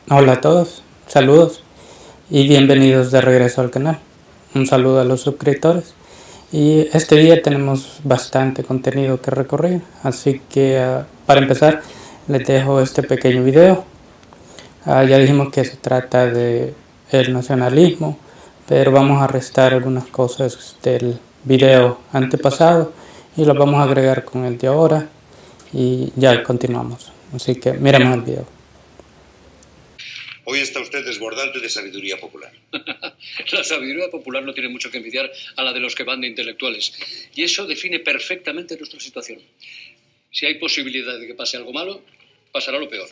Hola a todos, saludos y bienvenidos de regreso al canal. Un saludo a los suscriptores. Y este día tenemos bastante contenido que recorrer, así que para empezar les dejo este pequeño video. Ya dijimos que se trata de el nacionalismo, pero vamos a restar algunas cosas del video antepasado y los vamos a agregar con el de ahora y ya continuamos. Así que miremos el video. Hoy está usted desbordante de sabiduría popular. La sabiduría popular no tiene mucho que envidiar a la de los que van de intelectuales. Y eso define perfectamente nuestra situación. Si hay posibilidad de que pase algo malo, pasará lo peor.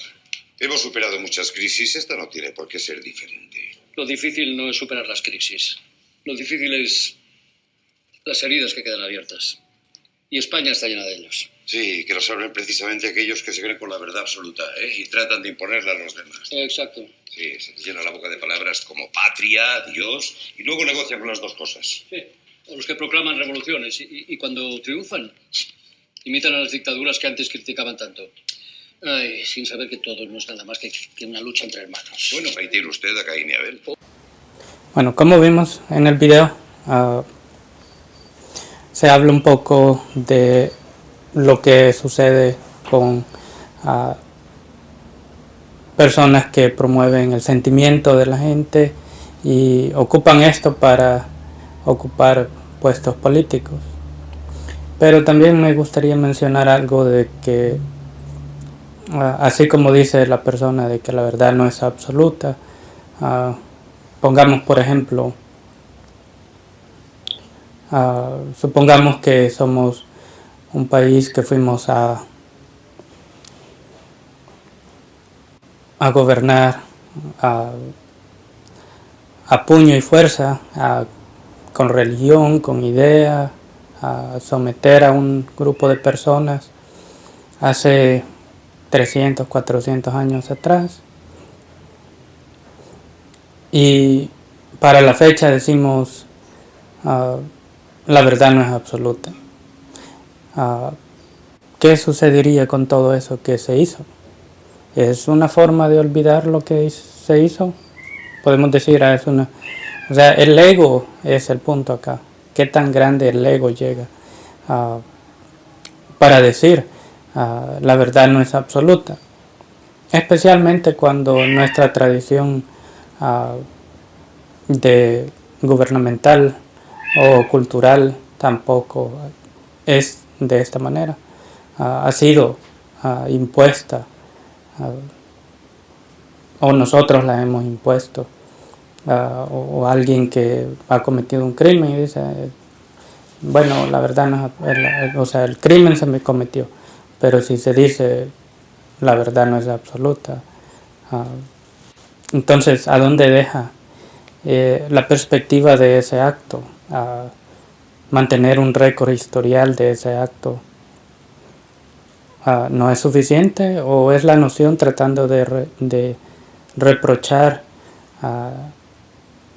Hemos superado muchas crisis, esta no tiene por qué ser diferente. Lo difícil no es superar las crisis. Lo difícil es las heridas que quedan abiertas. Y España está llena de ellos. Sí, que lo saben precisamente aquellos que se creen con la verdad absoluta, y tratan de imponerla a los demás. Exacto. Sí, se les llena la boca de palabras como patria, Dios, y luego negocian con las dos cosas. Sí, o los que proclaman revoluciones y cuando triunfan, imitan a las dictaduras que antes criticaban tanto. Ay, sin saber que todo no es nada más que una lucha entre hermanos. Bueno, ahí tiene usted a Caín y Abel. Bueno, como vimos en el video, se habla un poco de lo que sucede con personas que promueven el sentimiento de la gente y ocupan esto para ocupar puestos políticos. Pero también me gustaría mencionar algo de que, así como dice la persona de que la verdad no es absoluta, pongamos por ejemplo, supongamos que somos un país que fuimos a gobernar a puño y fuerza, con religión, con idea, a someter a un grupo de personas hace 300, 400 años atrás. Y para la fecha decimos, la verdad no es absoluta. ¿Qué sucedería con todo eso que se hizo? ¿Es una forma de olvidar lo que se hizo? Podemos decir, es una... O sea, el ego es el punto acá. ¿Qué tan grande el ego llega para decir la verdad no es absoluta? Especialmente cuando nuestra tradición de gubernamental o cultural tampoco es de esta manera. Ha sido impuesta, o nosotros la hemos impuesto, o alguien que ha cometido un crimen y dice, bueno, la verdad no es, o sea, el crimen se me cometió, pero si se dice la verdad no es absoluta, entonces ¿a dónde deja la perspectiva de ese acto? Mantener un récord historial de ese acto no es suficiente, o es la noción tratando de reprochar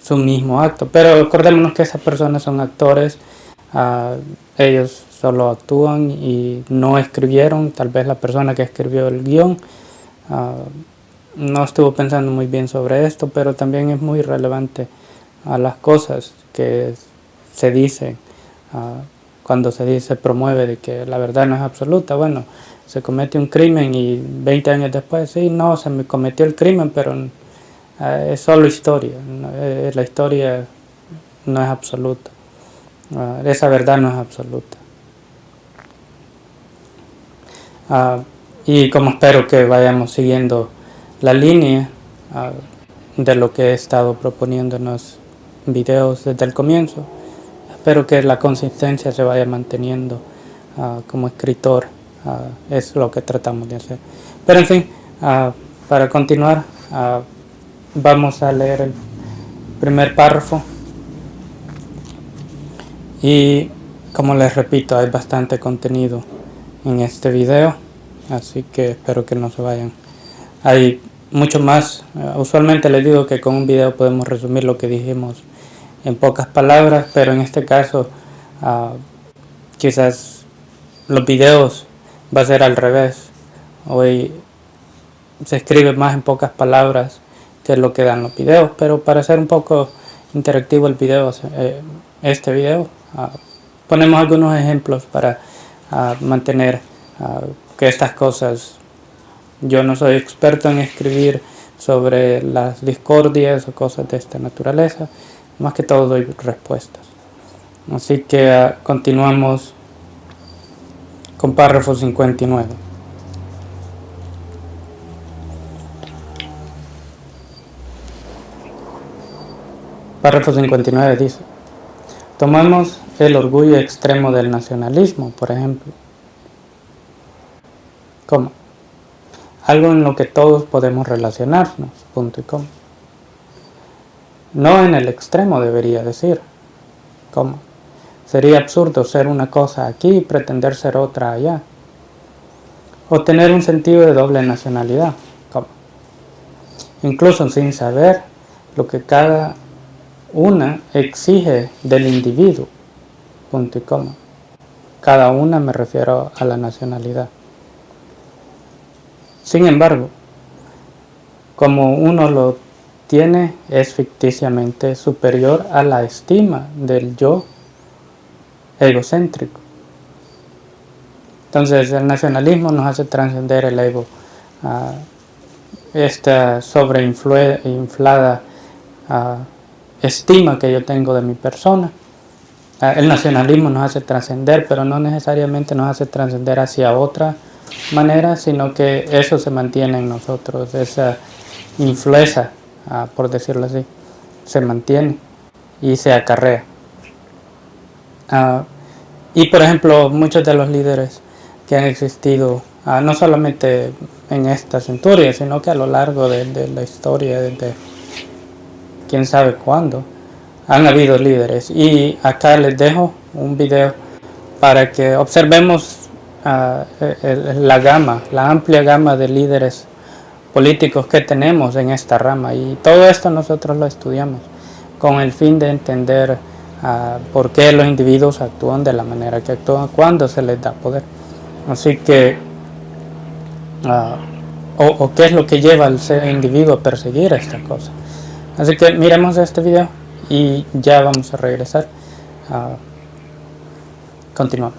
su mismo acto. Pero acordémonos que esas personas son actores, ellos solo actúan y no escribieron. Tal vez la persona que escribió el guión no estuvo pensando muy bien sobre esto, pero también es muy relevante a las cosas que se dicen cuando se promueve de que la verdad no es absoluta. Bueno, se comete un crimen y 20 años después, sí, no, se me cometió el crimen, pero es solo historia. La historia no es absoluta. Esa verdad no es absoluta. Y como espero que vayamos siguiendo la línea de lo que he estado proponiendo en los videos desde el comienzo, espero que la consistencia se vaya manteniendo como escritor. Es lo que tratamos de hacer. Pero en fin, para continuar, vamos a leer el primer párrafo. Y como les repito, hay bastante contenido en este video, así que espero que no se vayan. Hay mucho más. Usualmente les digo que con un video podemos resumir lo que dijimos en pocas palabras, pero en este caso quizás los videos va a ser al revés. Hoy se escribe más en pocas palabras que es lo que dan los videos. Pero para hacer un poco interactivo el video, este video, ponemos algunos ejemplos para mantener que estas cosas, yo no soy experto en escribir sobre las discordias o cosas de esta naturaleza, más que todo doy respuestas. Así que continuamos con párrafo 59. Párrafo 59 dice: tomamos el orgullo extremo del nacionalismo, por ejemplo. ¿Cómo? Algo en lo que todos podemos relacionarnos, punto y coma. No en el extremo, debería decir. ¿Cómo? Sería absurdo ser una cosa aquí y pretender ser otra allá. O tener un sentido de doble nacionalidad. ¿Cómo? Incluso sin saber lo que cada una exige del individuo, punto y coma. Cada una me refiero a la nacionalidad. Sin embargo, como uno lo tiene, es ficticiamente superior a la estima del yo egocéntrico. Entonces el nacionalismo nos hace trascender el ego, esta sobreinflada estima que yo tengo de mi persona. El nacionalismo nos hace trascender, pero no necesariamente nos hace trascender hacia otra manera, sino que eso se mantiene en nosotros, esa influencia, por decirlo así, se mantiene y se acarrea. Y por ejemplo, muchos de los líderes que han existido, no solamente en esta centuria, sino que a lo largo de la historia, desde quién sabe cuándo, han habido líderes. Y acá les dejo un video para que observemos la amplia gama de líderes políticos que tenemos en esta rama, y todo esto nosotros lo estudiamos con el fin de entender por qué los individuos actúan de la manera que actúan cuando se les da poder. Así que o qué es lo que lleva al individuo a perseguir esta cosa. Así que miremos este video y ya vamos a regresar. Continuamos.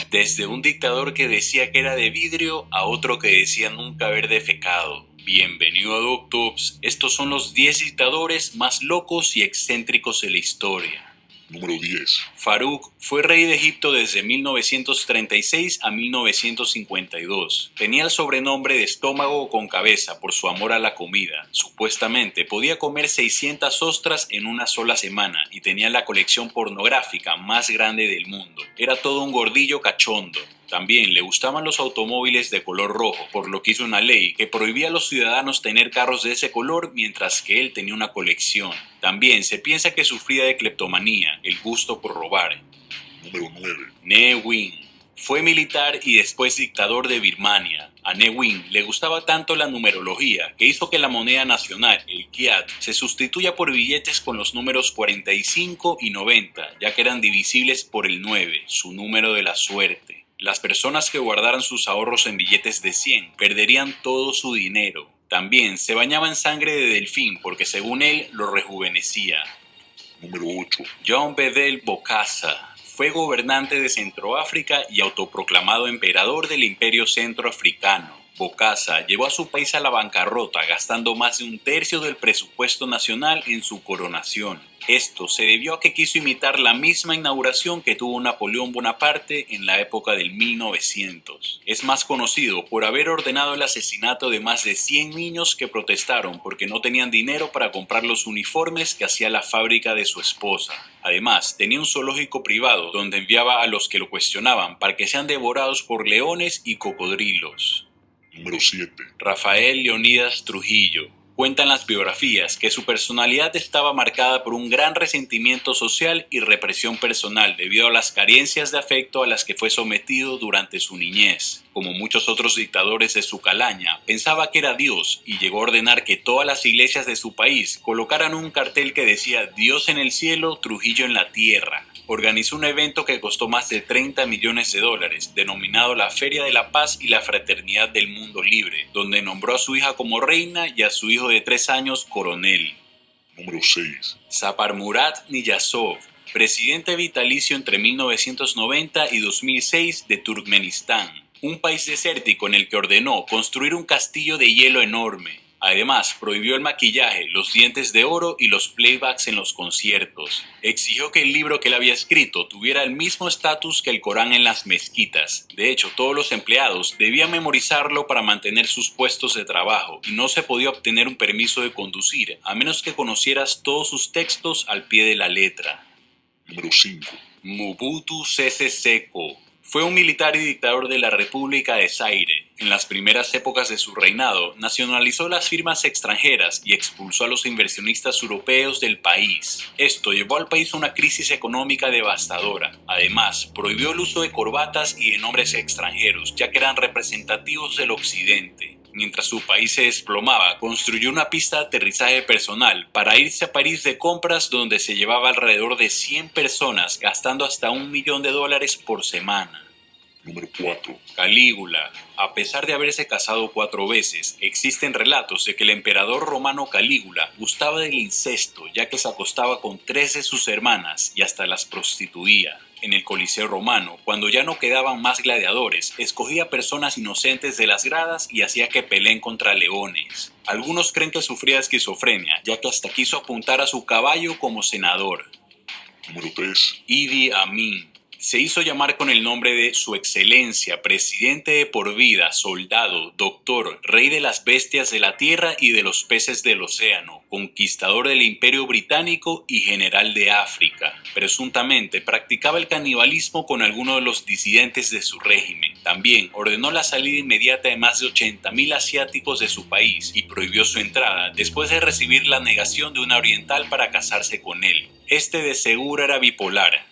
Desde un dictador que decía que era de vidrio a otro que decía nunca haber defecado. Bienvenido a Doctops. Estos son los 10 dictadores más locos y excéntricos de la historia. Número 10. Farouk fue rey de Egipto desde 1936 a 1952. Tenía el sobrenombre de estómago con cabeza por su amor a la comida. Supuestamente podía comer 600 ostras en una sola semana y tenía la colección pornográfica más grande del mundo. Era todo un gordillo cachondo. También le gustaban los automóviles de color rojo, por lo que hizo una ley que prohibía a los ciudadanos tener carros de ese color, mientras que él tenía una colección. También se piensa que sufría de cleptomanía, el gusto por robar. Número 9. Ne Win fue militar y después dictador de Birmania. A Ne Win le gustaba tanto la numerología que hizo que la moneda nacional, el kyat, se sustituya por billetes con los números 45 y 90, ya que eran divisibles por el 9, su número de la suerte. Las personas que guardaran sus ahorros en billetes de 100 perderían todo su dinero. También se bañaba en sangre de delfín porque según él lo rejuvenecía. Número 8. John Bedell Bokassa fue gobernante de Centroáfrica y autoproclamado emperador del Imperio Centroafricano. Bokassa llevó a su país a la bancarrota, gastando más de un tercio del presupuesto nacional en su coronación. Esto se debió a que quiso imitar la misma inauguración que tuvo Napoleón Bonaparte en la época del 1900. Es más conocido por haber ordenado el asesinato de más de 100 niños que protestaron porque no tenían dinero para comprar los uniformes que hacía la fábrica de su esposa. Además, tenía un zoológico privado donde enviaba a los que lo cuestionaban para que sean devorados por leones y cocodrilos. Número 7. Rafael Leónidas Trujillo. Cuentan las biografías que su personalidad estaba marcada por un gran resentimiento social y represión personal debido a las carencias de afecto a las que fue sometido durante su niñez. Como muchos otros dictadores de su calaña, pensaba que era Dios y llegó a ordenar que todas las iglesias de su país colocaran un cartel que decía Dios en el cielo, Trujillo en la tierra. organizó un evento que costó más de $30 millones, denominado la Feria de la Paz y la Fraternidad del Mundo Libre, donde nombró a su hija como reina y a su hijo de 3 años coronel. Número 6. Saparmurat Niyazov, presidente vitalicio entre 1990 y 2006 de Turkmenistán, un país desértico en el que ordenó construir un castillo de hielo enorme. Además, prohibió el maquillaje, los dientes de oro y los playbacks en los conciertos. Exigió que el libro que él había escrito tuviera el mismo estatus que el Corán en las mezquitas. De hecho, todos los empleados debían memorizarlo para mantener sus puestos de trabajo y no se podía obtener un permiso de conducir a menos que conocieras todos sus textos al pie de la letra. Número 5. Mobutu Sese Seko fue un militar y dictador de la República de Zaire. En las primeras épocas de su reinado, nacionalizó las firmas extranjeras y expulsó a los inversionistas europeos del país. Esto llevó al país a una crisis económica devastadora. Además, prohibió el uso de corbatas y de nombres extranjeros, ya que eran representativos del occidente. Mientras su país se desplomaba, construyó una pista de aterrizaje personal para irse a París de compras, donde se llevaba alrededor de 100 personas, gastando hasta $1 millón por semana. Número 4. Calígula. A pesar de haberse casado 4 veces, existen relatos de que el emperador romano Calígula gustaba del incesto, ya que se acostaba con 3 de sus hermanas y hasta las prostituía. En el Coliseo romano, cuando ya no quedaban más gladiadores, escogía personas inocentes de las gradas y hacía que peleen contra leones. Algunos creen que sufría esquizofrenia, ya que hasta quiso apuntar a su caballo como senador. Número 3. Idi Amin. Se hizo llamar con el nombre de Su Excelencia, presidente de por vida, soldado, doctor, rey de las bestias de la tierra y de los peces del océano, conquistador del Imperio Británico y general de África. Presuntamente practicaba el canibalismo con algunos de los disidentes de su régimen. También ordenó la salida inmediata de más de 80.000 asiáticos de su país y prohibió su entrada después de recibir la negación de una oriental para casarse con él. Este de seguro era bipolar.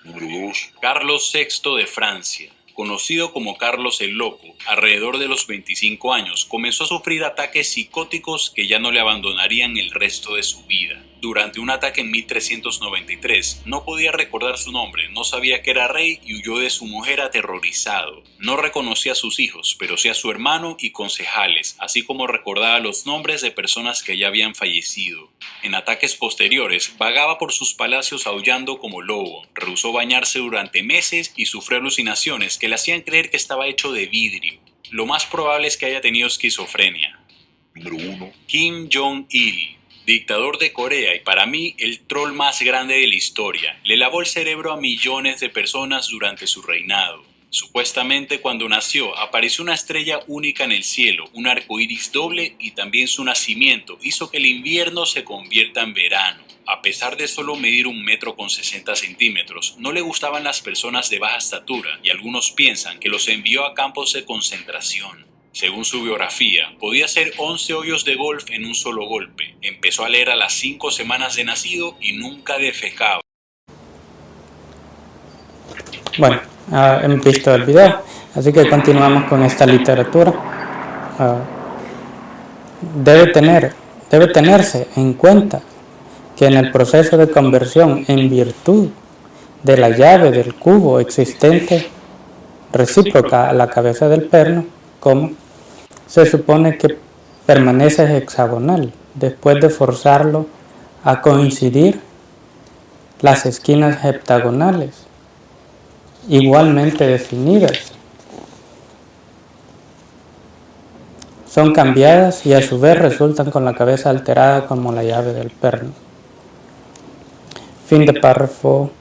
Número 2. Carlos VI de Francia, conocido como Carlos el Loco, alrededor de los 25 años, comenzó a sufrir ataques psicóticos que ya no le abandonarían el resto de su vida. Durante un ataque en 1393, no podía recordar su nombre, no sabía que era rey y huyó de su mujer aterrorizado. No reconocía a sus hijos, pero sí a su hermano y concejales, así como recordaba los nombres de personas que ya habían fallecido. En ataques posteriores, vagaba por sus palacios aullando como lobo, rehusó bañarse durante meses y sufrió alucinaciones que le hacían creer que estaba hecho de vidrio. Lo más probable es que haya tenido esquizofrenia. Número 1. Kim Jong-il, dictador de Corea y para mí el troll más grande de la historia. Le lavó el cerebro a millones de personas durante su reinado. Supuestamente cuando nació apareció una estrella única en el cielo, un arco iris doble y también su nacimiento hizo que el invierno se convierta en verano. A pesar de solo medir 1,60 m, no le gustaban las personas de baja estatura y algunos piensan que los envió a campos de concentración. Según su biografía, podía hacer 11 hoyos de golf en un solo golpe. Empezó a leer a las 5 semanas de nacido y nunca defecaba. Bueno, hemos visto el video, así que continuamos con esta literatura. Debe tenerse en cuenta que en el proceso de conversión en virtud de la llave del cubo existente recíproca a la cabeza del perno, como se supone que permanece hexagonal después de forzarlo a coincidir las esquinas heptagonales igualmente definidas son cambiadas y a su vez resultan con la cabeza alterada como la llave del perno. Fin de párrafo.